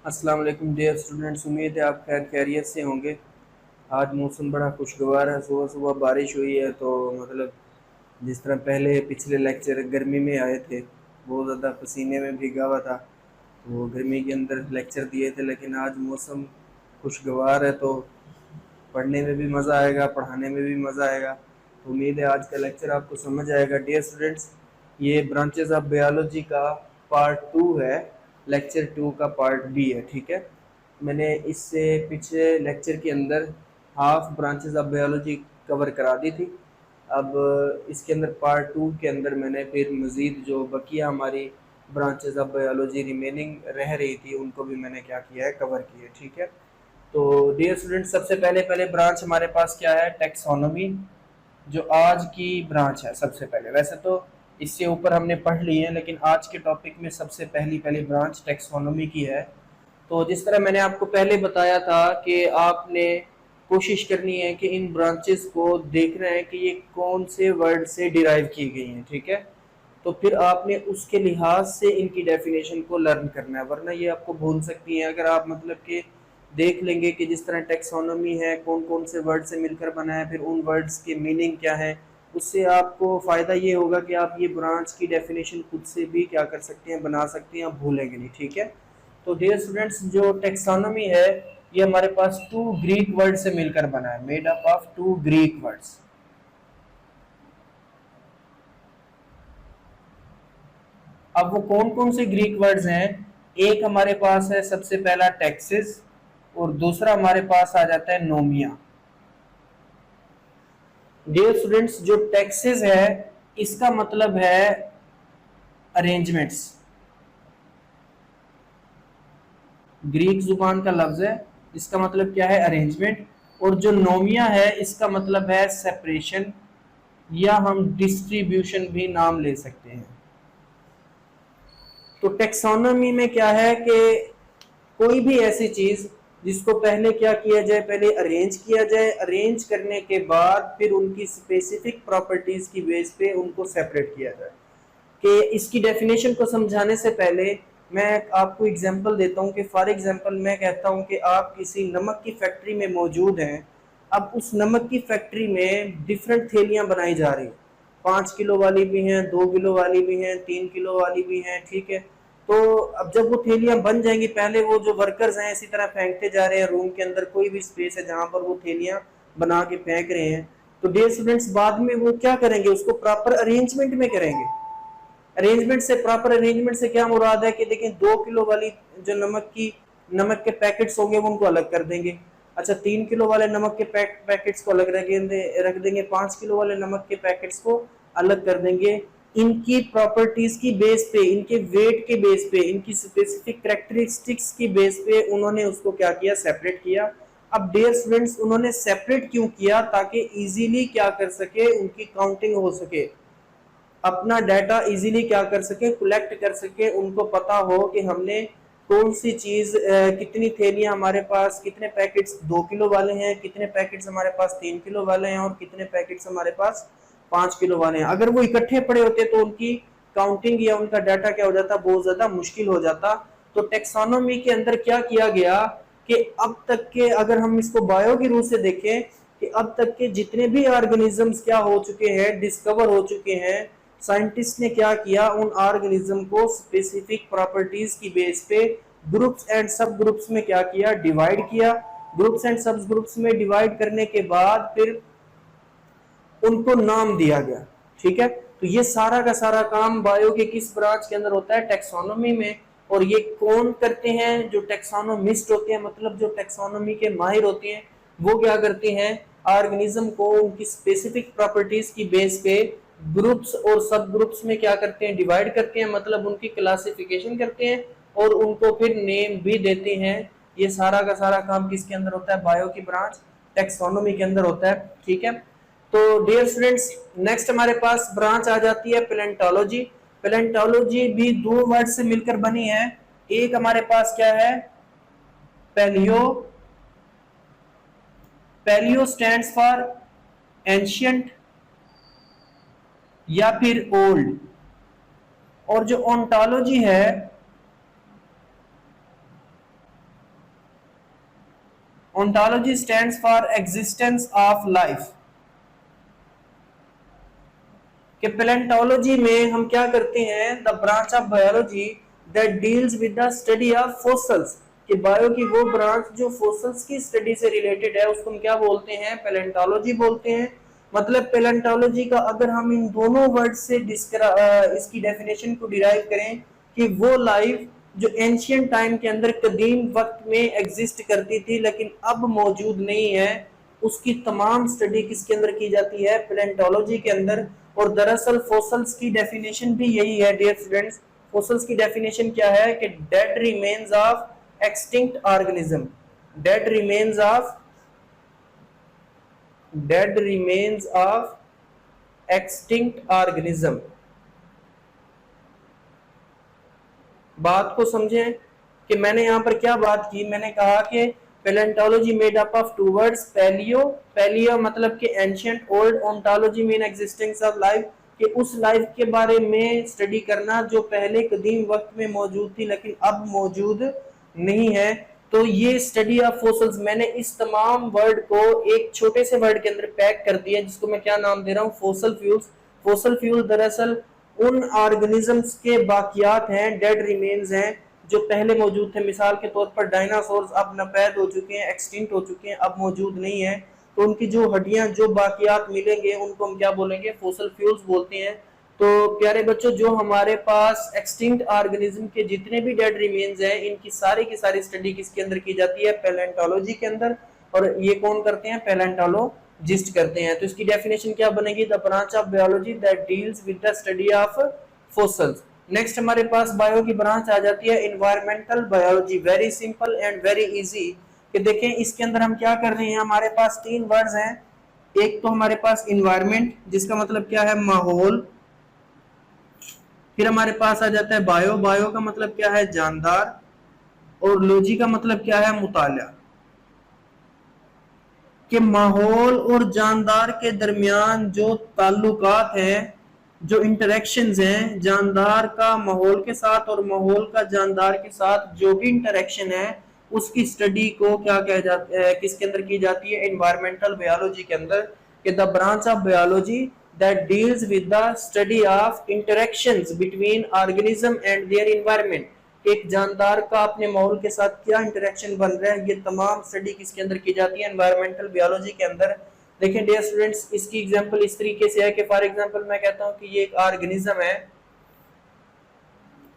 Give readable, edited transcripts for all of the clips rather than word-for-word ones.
अस्सलाम वालेकुम dear students. उम्मीद है आप खैर खैरियत से होंगे। आज मौसम बड़ा खुशगवार है। सुबह सुबह बारिश हुई है तो मतलब जिस तरह पहले पिछले लेक्चर गर्मी में आए थे, बहुत ज़्यादा पसीने में भीगा हुआ था, तो गर्मी के अंदर लेक्चर दिए थे। लेकिन आज मौसम खुशगवार है तो पढ़ने में भी मज़ा आएगा, पढ़ाने में भी मज़ा आएगा। तो उम्मीद है आज का लेक्चर आपको समझ आएगा। डियर स्टूडेंट्स, ये ब्रांचेस ऑफ बायोलॉजी का पार्ट 2 है, लेक्चर 2 का पार्ट बी है। ठीक है, मैंने इससे पिछले लेक्चर के अंदर half branches of biology cover करा दी थी। अब इसके अंदर पार्ट 2 के अंदर मैंने फिर मज़ीद जो बकिया हमारी ब्रांचेस ऑफ बायोलॉजी रिमेनिंग रह रही थी उनको भी मैंने क्या किया है, कवर किया है। ठीक है, तो डियर स्टूडेंट, सबसे पहले पहले ब्रांच हमारे पास क्या है, टेक्सोनोमी, जो आज की ब्रांच है। सबसे पहले, वैसे तो इससे ऊपर हमने पढ़ ली है, लेकिन आज के टॉपिक में सबसे पहली पहली ब्रांच टेक्सोनोमी की है। तो जिस तरह मैंने आपको पहले बताया था कि आपने कोशिश करनी है कि इन ब्रांचेस को देखना है कि ये कौन से वर्ड से डिराइव की गई हैं। ठीक है, तो फिर आपने उसके लिहाज से इनकी डेफिनेशन को लर्न करना है, वरना ये आपको भूल सकती हैं। अगर आप मतलब कि देख लेंगे कि जिस तरह टेक्सोनोमी है, कौन कौन से वर्ड से मिलकर बना है, फिर उन वर्ड्स के मीनिंग क्या है, उससे आपको फ़ायदा ये होगा कि आप ये ब्रांच की डेफिनेशन खुद से भी क्या कर सकते हैं, बना सकते हैं, आप भूलेंगे नहीं। ठीक है, तो डियर स्टूडेंट्स, जो टेक्सोनोमी है ये हमारे पास 2 ग्रीक वर्ड से मिलकर बना है, made up of 2 Greek words. अब वो कौन कौन से ग्रीक वर्ड्स हैं? एक हमारे पास है सबसे पहला टैक्सिस, और दूसरा हमारे पास आ जाता है नोमिया। डियर स्टूडेंट्स, जो टैक्सिस है इसका मतलब है अरेंजमेंट्स, ग्रीक जुबान का लफ्ज है, इसका मतलब क्या है, अरेंजमेंट। और जो नोमिया है इसका मतलब है सेपरेशन, या हम डिस्ट्रीब्यूशन भी नाम ले सकते हैं। तो टेक्सोनोमी में क्या है कि कोई भी ऐसी चीज जिसको पहले क्या किया जाए, पहले अरेंज किया जाए, अरेंज करने के बाद फिर उनकी स्पेसिफिक प्रॉपर्टीज की बेस पे उनको सेपरेट किया जाए। कि इसकी डेफिनेशन को समझाने से पहले मैं आपको एग्जांपल देता हूं कि फॉर एग्जांपल मैं कहता हूं कि आप किसी नमक की फैक्ट्री में मौजूद हैं। अब उस नमक की फैक्ट्री में डिफरेंट थैलियां बनाई जा रही हैं, 5 किलो वाली भी हैं, 2 किलो वाली भी हैं, 3 किलो वाली भी हैं। ठीक है, तो अब जब वो थैलियां बन जाएंगी, पहले वो जो वर्कर्स हैं इसी तरह फेंकते जा रहे हैं, रूम के अंदर कोई भी स्पेस है जहां पर वो थैलियां बना के फेंक रहे हैं। तो डियर स्टूडेंट्स, बाद में वो क्या करेंगे, उसको प्रॉपर अरेंजमेंट में करेंगे। अरेंजमेंट से, प्रॉपर अरेंजमेंट से क्या मुराद है कि देखें, 2 किलो वाली जो नमक के पैकेट्स होंगे वो उनको अलग कर देंगे। अच्छा, 3 किलो वाले नमक के पैकेट्स को अलग रख देंगे, 5 किलो वाले नमक के पैकेट्स को अलग कर देंगे। इनकी प्रॉपर्टीज की बेस पे, इनके वेट के बेस पे, इनकी स्पेसिफिक करेक्टरिस्टिक्स की बेस पे उन्होंने उसको क्या किया, सेपरेट किया। अब डियर स्टूडेंट्स, उन्होंने सेपरेट क्यों किया? ताकि इजीली क्या कर सके, उनकी काउंटिंग हो सके, अपना डाटा इजीली क्या कर सके, कलेक्ट कर सके, उनको पता हो कि हमने कौन सी चीज, कितनी थैलियां हमारे पास, कितने पैकेट्स 2 किलो वाले हैं, कितने पैकेट्स हमारे पास 3 किलो वाले हैं, और कितने पैकेट्स हमारे पास 5 किलो वाले हैं। अगर वो इकट्ठे पड़े होते तो उनकी काउंटिंग या उनका डाटा क्या हो जाता, बहुत ज्यादा मुश्किल हो जाता। तो टेक्सोनोमी के अंदर क्या किया गया कि अब तक के, अगर हम इसको बायो की रूह से देखें, कि अब तक के जितने भी ऑर्गेनिजम्स क्या हो चुके हैं, डिस्कवर हो चुके हैं, साइंटिस्ट ने क्या किया, उन ऑर्गेनिज्म को स्पेसिफिक प्रॉपर्टीज की बेस पे ग्रुप्स एंड सब ग्रुप्स में क्या किया, डिवाइड किया। ग्रुप्स एंड सब ग्रुप्स में डिवाइड करने के बाद फिर उनको नाम दिया गया। ठीक है, तो ये सारा का सारा काम बायो के किस ब्रांच के अंदर होता है, टेक्सोनोमी में। और ये कौन करते हैं? जो टेक्सोनोमिस्ट होते हैं, मतलब जो टेक्सोनोमी के माहिर होते हैं, वो क्या करते हैं, ऑर्गेनिज्म को उनकी स्पेसिफिक प्रॉपर्टीज की बेस पे ग्रुप्स और सब ग्रुप्स में क्या करते हैं, डिवाइड करते हैं, मतलब उनकी क्लासिफिकेशन करते हैं, और उनको फिर नेम भी देते हैं। ये सारा का सारा काम किसके अंदर होता है, बायो की ब्रांच टेक्सोनोमी के अंदर होता है। ठीक है, तो डियर स्टूडेंट्स, नेक्स्ट हमारे पास ब्रांच आ जाती है पेलेंटोलॉजी। पेलेंटोलॉजी भी 2 वर्ड से मिलकर बनी है। एक हमारे पास क्या है, paleo, paleo stands for ancient या फिर ओल्ड। और जो ओंटोलॉजी है, ontology stands for existence of life. कि पैलेंटोलॉजी में हम क्या करते हैं, the branch of biology that deals with the study of fossils, कि बायो की वो ब्रांच जो फोसल्स की स्टडी से रिलेटेड है उसको हम क्या बोलते हैं, पैलेंटोलॉजी बोलते हैं। मतलब पैलेंटोलॉजी का अगर हम इन दोनों वर्ड से इसकी डेफिनेशन को डिराइव करें कि वो लाइफ जो एंशियंट टाइम के अंदर कदीम वक्त में एग्जिस्ट करती थी लेकिन अब मौजूद नहीं है, उसकी तमाम स्टडी किसके अंदर की जाती है, पैलेंटोलॉजी के अंदर। और दरअसल फोसल्स की डेफिनेशन भी यही है डियर स्टूडेंट्स। फोसल्स की डेफिनेशन क्या है कि dead remains of extinct organism, dead remains of extinct organism. बात को समझें कि मैंने यहां पर क्या बात की, मैंने कहा कि palaeontology made up of two words, paleo मतलब कि ancient, old, ontology mean existence of life, कि उस लाइफ के बारे में स्टडी करना जो पहले कदीम वक्त में मौजूद थी लेकिन अब मौजूद नहीं है। तो ये स्टडी ऑफ फोसल्स, मैंने इस तमाम वर्ड को एक छोटे से वर्ड के अंदर पैक कर दिया जिसको मैं क्या नाम दे रहा हूँ, फोसल फ्यूल्स। फोसल फ्यूल दरअसल उन ऑर्गेनिजम्स के बाकियात हैं, डेड रिमेन्स हैं जो पहले मौजूद थे। मिसाल के तौर पर डायनासोर्स अब नपैद हो चुके हैं, एक्सटिंक्ट हो चुके हैं, अब मौजूद नहीं है, तो उनकी जो हड्डियां जो बाकियात मिलेंगे उनको हम क्या बोलेंगे, फोसल फ्यूल्स बोलते हैं। तो प्यारे बच्चों, जो हमारे पास एक्सटिंक्ट ऑर्गेनिज्म के जितने भी डेड रिमेन्स हैं इनकी सारी की सारी स्टडी किसके अंदर की जाती है, पैलेंटोलॉजी के अंदर। और ये कौन करते हैं, पैलेंटोलॉजिस्ट करते हैं। तो इसकी डेफिनेशन क्या बनेगी, the branch of biology that deals with the study of fossils. Next हमारे पास बायो की ब्रांच आ जाती है environmental biology, very simple and very easy. कि देखें इसके अंदर हम क्या कर रहे हैं, हमारे पास तीन वर्ड्स हैं। एक तो हमारे पास इन्वायरमेंट जिसका मतलब क्या है, माहौल। फिर हमारे पास आ जाता है बायो, बायो का मतलब क्या है, जानदार। और लॉजी का मतलब क्या है, मुताला। कि माहौल और जानदार के दरमियान जो ताल्लुकात हैं, जो इंटरेक्शंस हैं, जानदार का माहौल के साथ और माहौल का जानदार के साथ जो भी इंटरेक्शन है उसकी स्टडी को क्या कहा जाता है, किसके अंदर की जाती है, एनवायरमेंटल बायोलॉजी के अंदर। कि the branch of biology that deals with the study of interactions between organism and their environment, एक जानदार का अपने माहौल के साथ क्या इंटरेक्शन बन रहा है, ये तमाम स्टडी किसके अंदर की जाती है, एनवायरमेंटल बायोलॉजी के अंदर। देखें डियर स्टूडेंट्स, इसकी एग्जांपल इस तरीके से है कि फॉर एग्जांपल मैं कहता हूं कि ये एक ऑर्गेनिज्म है,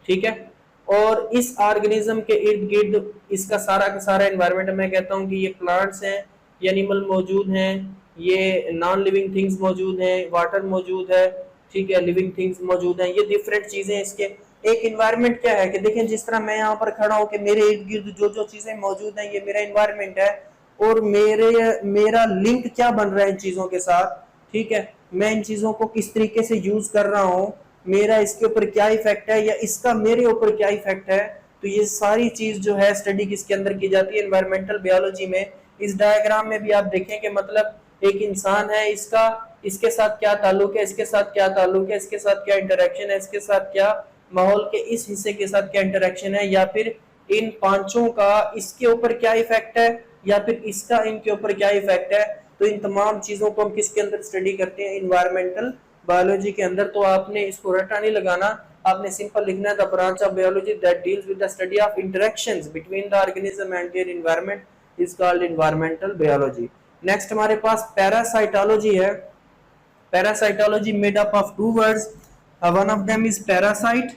ठीक है, और इस ऑर्गेनिज्म के इर्द गिर्द इसका सारा का सारा एनवायरनमेंट, मैं कहता हूं कि ये प्लांट्स हैं, ये एनिमल मौजूद हैं, ये नॉन लिविंग थिंग्स मौजूद हैं, वाटर मौजूद है, ठीक है, लिविंग थिंग्स मौजूद हैं, ये डिफरेंट चीजें इसके। एक एनवायरनमेंट क्या है कि देखें जिस तरह मैं यहाँ पर खड़ा हूं कि मेरे इर्द गिर्द जो जो चीजें मौजूद हैं ये मेरा एनवायरनमेंट है, और मेरा लिंक क्या बन रहा है इन चीजों के साथ, ठीक है, मैं इन चीजों को किस तरीके से यूज कर रहा हूँ, मेरा इसके ऊपर क्या इफेक्ट है या इसका मेरे ऊपर क्या इफेक्ट है। तो ये सारी चीज जो है स्टडी किसके अंदर की जाती है, एनवायरमेंटल बायोलॉजी में। इस डायग्राम में भी आप देखें कि मतलब एक इंसान है, इसका इसके साथ क्या ताल्लुक है, इसके साथ क्या ताल्लुक है, इसके साथ क्या इंटरेक्शन है, इसके साथ क्या माहौल के इस हिस्से के साथ क्या इंटरेक्शन है, या फिर इन पांचों का इसके ऊपर क्या इफेक्ट है, या फिर इसका इनके ऊपर क्या इफेक्ट है। तो इन तमाम चीजों को हम किसके अंदर स्टडी करते हैं, एनवायरमेंटल बायोलॉजी के अंदर। तो आपने इसको रटा नहीं लगाना, आपने सिंपल लिखना है the branch of biology that deals with the study of interactions between the organism and their environment is called environmental biology. Next हमारे पास पैरासाइटोलॉजी है। Parasitology made up of two words, one of them is parasite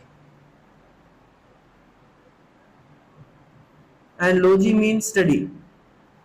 and logy means study.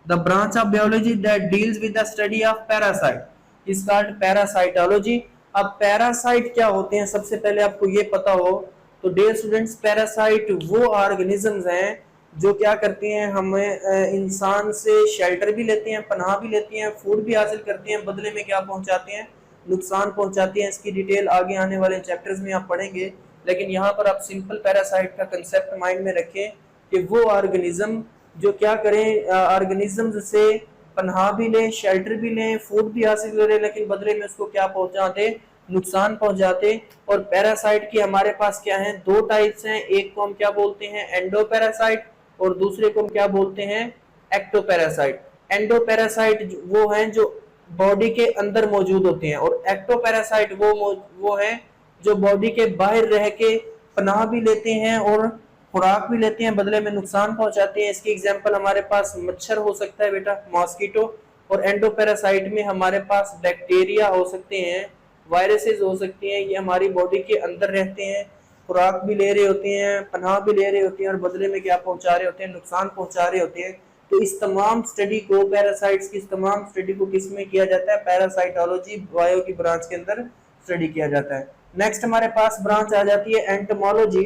The branch of biology that deals with the study of parasite is called parasitology. अब parasite क्या होते हैं, सबसे पहले आपको ये पता हो तो डियर स्टूडेंट्स, पैरासाइट वो ऑर्गेनिजम्स हैं जो क्या करते हैं, हमें इंसान से शेल्टर भी लेते हैं, पनाह भी लेते हैं, फूड भी हासिल करते हैं, बदले में क्या पहुंचाते हैं, नुकसान पहुंचाते हैं। इसकी डिटेल आगे आने वाले चैप्टर्स में आप पढ़ेंगे, लेकिन यहाँ पर आप सिंपल पैरासाइट का कंसेप्ट माइंड में रखें कि वो ऑर्गेनिज्म जो क्या करें, ऑर्गेनिज्म से पनाह भी लें, शेल्टर भी लें, फूड भी हासिल करें, लेकिन बदले में उसको क्या पहुंचाते, नुकसान पहुंचाते। और पैरासाइट की हमारे पास क्या है, दो टाइप्स हैं, एक को हम क्या बोलते हैं, एंडोपैरासाइट, और दूसरे को हम क्या बोलते हैं, एक्टोपैरासाइट। एंडोपैरासाइट वो हैं जो बॉडी के अंदर मौजूद होते हैं, और एक्टोपैरासाइट वो हैं जो बॉडी के बाहर रह के पनाह भी लेते हैं और खुराक भी लेते हैं, बदले में नुकसान पहुंचाते हैं। इसकी एग्जांपल हमारे पास मच्छर हो सकता है बेटा, मॉस्किटो। और एंडोपैरासाइट में हमारे पास बैक्टीरिया हो सकते हैं, वायरसेस हो सकती हैं, ये हमारी बॉडी के अंदर रहते हैं, खुराक भी ले रहे होते हैं, पनाह भी ले रहे होते हैं, और बदले में क्या पहुंचा रहे होते हैं, नुकसान पहुंचा रहे होते हैं। तो इस तमाम स्टडी को, पैरासाइट्स की इस तमाम स्टडी को किस में किया जाता है, पैरासाइटोलॉजी बायो की ब्रांच के अंदर स्टडी किया जाता है। नेक्स्ट हमारे पास ब्रांच आ जाती है एंटोमोलॉजी।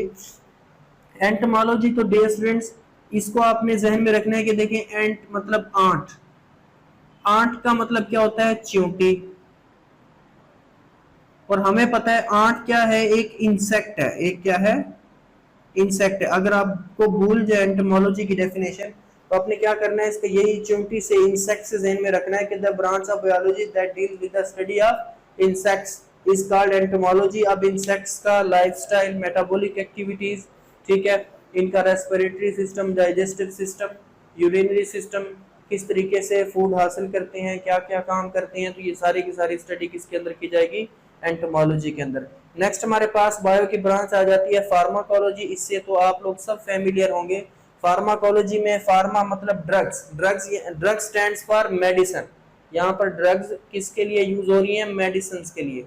एंटोमोलॉजी तो डियर स्टूडेंट्स इसको आपने जहन में रखना है कि देखें, एंट मतलब आंट, आंट का मतलब क्या होता है, चींटी। और हमें पता है आंट क्या है, एक इंसेक्ट है, एक क्या है, इंसेक्ट है। अगर आपको भूल जाए एंटोमोलॉजी की डेफिनेशन तो आपने क्या करना है, इसका यही चींटी से इंसेक्ट से जहन में रखना है कि the branch of biology that deals with the study of insects is called entomology. अब इंसेक्ट्स का लाइफस्टाइल, मेटाबॉलिक एक्टिविटीज, ठीक है, इनका respiratory system, digestive system, urinary system, किस तरीके से फूड हासिल करते हैं, क्या क्या काम करते हैं, तो ये सारी की सारी स्टडी किसके अंदर की जाएगी, एंटोमोलॉजी के अंदर। नेक्स्ट हमारे पास बायो की ब्रांच आ जाती है फार्माकोलॉजी। इससे तो आप लोग सब फैमिलियर होंगे। फार्माकोलॉजी में फार्मा मतलब drugs, drug stands for medicine. यहाँ पर ड्रग्स किसके लिए यूज हो रही है, मेडिसिन के लिए।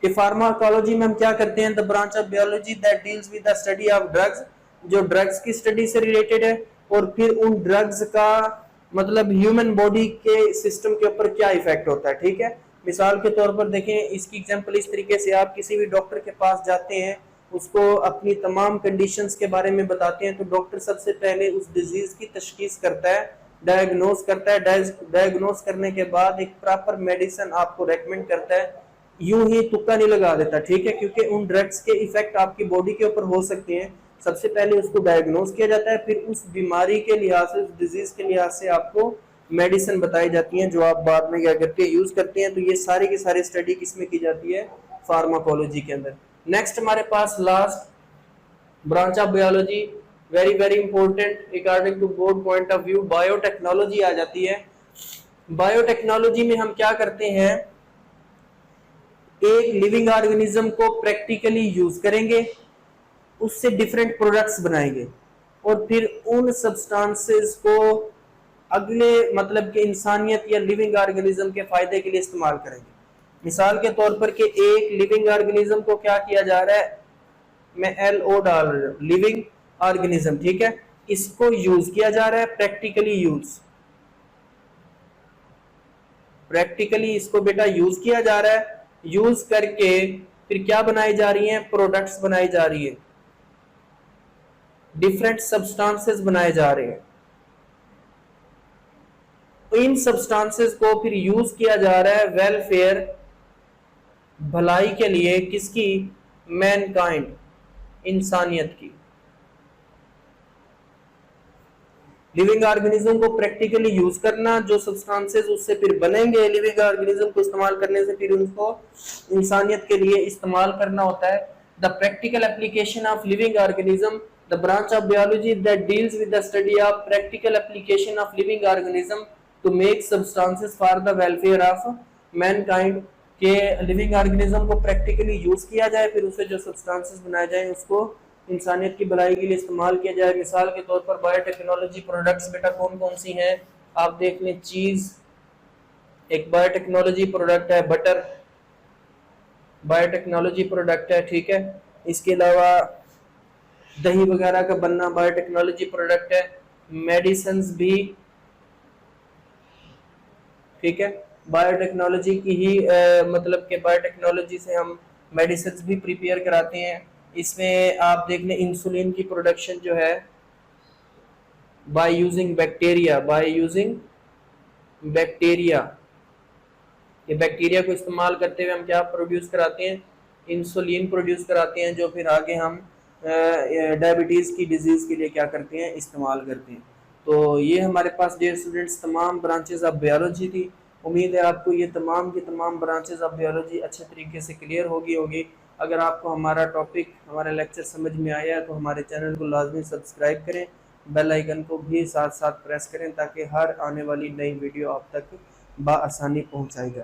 कि फार्माकोलॉजी में हम क्या करते हैं, the branch of biology that deals with the study of drugs, जो ड्रग्स की स्टडी से रिलेटेड है, और फिर उन ड्रग्स का मतलब ह्यूमन बॉडी के सिस्टम के ऊपर क्या इफेक्ट होता है, ठीक है। मिसाल के तौर पर देखें, इसकी एग्जांपल इस तरीके से, आप किसी भी डॉक्टर के पास जाते हैं, उसको अपनी तमाम कंडीशंस के बारे में बताते हैं, तो डॉक्टर सबसे पहले उस डिजीज की तशखीस करता है, डायग्नोस करता है, डायग्नोस करने के बाद एक प्रॉपर मेडिसिन आपको रेकमेंड करता है, यूं ही तुक्का नहीं लगा देता, ठीक है, क्योंकि उन ड्रग्स के इफेक्ट आपकी बॉडी के ऊपर हो सकते हैं। सबसे पहले उसको डायग्नोस किया जाता है, फिर उस बीमारी के लिहाज से, उस डिजीज के लिहाज से आपको मेडिसिन बताई जाती हैं, जो आप बाद में क्या करते हैं, यूज करते हैं। तो ये सारी की सारी स्टडी किसमें की जाती है, फार्माकोलॉजी के अंदर। नेक्स्ट हमारे पास last branch of biology, very very important according to board point of view, biotechnology आ जाती है। बायोटेक्नोलॉजी में हम क्या करते हैं, एक लिविंग ऑर्गेनिज्म को प्रैक्टिकली यूज करेंगे, उससे डिफरेंट प्रोडक्ट्स बनाएंगे, और फिर उन सब्सटेंसेस को अगले मतलब के इंसानियत या लिविंग ऑर्गेनिज्म के फायदे के लिए इस्तेमाल करेंगे। मिसाल के तौर पर कि एक लिविंग ऑर्गेनिज्म को क्या किया जा रहा है, मैं LO डाल रहा हूं, लिविंग ऑर्गेनिज्म, ठीक है, इसको यूज किया जा रहा है, प्रैक्टिकली यूज, प्रैक्टिकली इसको बेटा यूज किया जा रहा है। यूज करके फिर क्या बनाई जा रही हैं, प्रोडक्ट्स बनाई जा रही है, डिफरेंट सब्सटेंसेस बनाए जा रहे हैं। इन सब्सटेंसेस को फिर यूज किया जा रहा है वेलफेयर, भलाई के लिए, किसकी, मैनकाइंड, इंसानियत की। लिविंग ऑर्गेनिज्म को प्रैक्टिकली यूज करना, जो सब्सटेंसेस उससे फिर बनेंगे लिविंग ऑर्गेनिज्म को इस्तेमाल करने से, फिर उनको इंसानियत के लिए इस्तेमाल करना होता है। The practical application of living organism, the branch of biology that deals with the study of practical application of living organism to make substances for the welfare of mankind, के लिविंग ऑर्गेनिज्म को practically use किया जाए, फिर उससे जो substances बनाए जाए उसको इंसानियत की भलाई के लिए इस्तेमाल किया जाए। मिसाल के तौर पर बायोटेक्नोलॉजी प्रोडक्ट्स बेटा कौन कौन सी हैं, आप देख लें, चीज एक बायोटेक्नोलॉजी प्रोडक्ट है, बटर बायोटेक्नोलॉजी प्रोडक्ट है, ठीक है, इसके अलावा दही वगैरह का बनना बायोटेक्नोलॉजी प्रोडक्ट है, मेडिसिन्स भी, ठीक है, बायोटेक्नोलॉजी की ही मतलब के बायोटेक्नोलॉजी से हम मेडिसिन्स भी प्रिपेयर कराते हैं। इसमें आप देख लें इंसुलिन की प्रोडक्शन जो है by using bacteria, by using bacteria, ये बैक्टीरिया को इस्तेमाल करते हुए हम क्या प्रोड्यूस कराते हैं, इंसुलिन प्रोड्यूस कराते हैं, जो फिर आगे हम डायबिटीज़ की डिजीज़ के लिए क्या करते हैं, इस्तेमाल करते हैं। तो ये हमारे पास डियर स्टूडेंट्स तमाम ब्रांचेज ऑफ बायोलॉजी थी। उम्मीद है आपको ये तमाम की तमाम ब्रांचेज ऑफ बायोलॉजी अच्छे तरीके से क्लियर होगी। अगर आपको हमारा टॉपिक, हमारा लेक्चर समझ में आया है तो हमारे चैनल को लाजमी सब्सक्राइब करें बेल आइकन को भी साथ साथ प्रेस करें ताकि हर आने वाली नई वीडियो आप तक बआसानी पहुंचाई जाए।